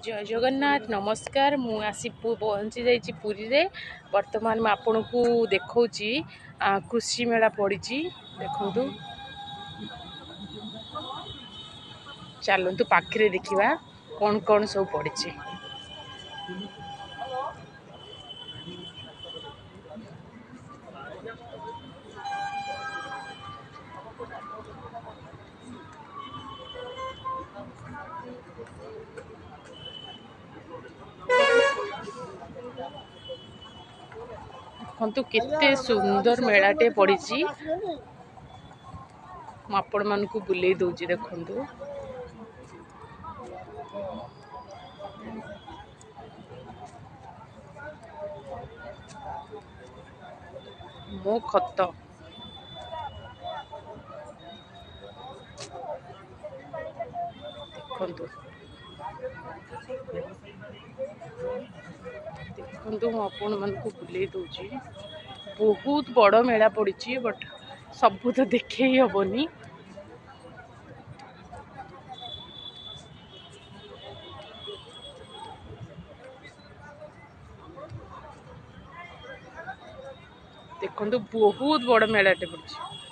जय जगन्नाथ नमस्कार मु आसी पहुँची जाइए पुरी रे वर्तमान मैं आपन को देखा कृषि मेला पड़ी देखु चलतु पाखे देखा कौन कौन सब पड़ी देखु केते सुंदर मेलाटे पड़ी आपण मान को बुले दौची देखु मो खत देखु देखु आपण मान को बुले दौची बहुत बड़ मेला पड़ी बट सबू तो देखे ही हेनी देखु बहुत बड़ मेलाटे पड़ी।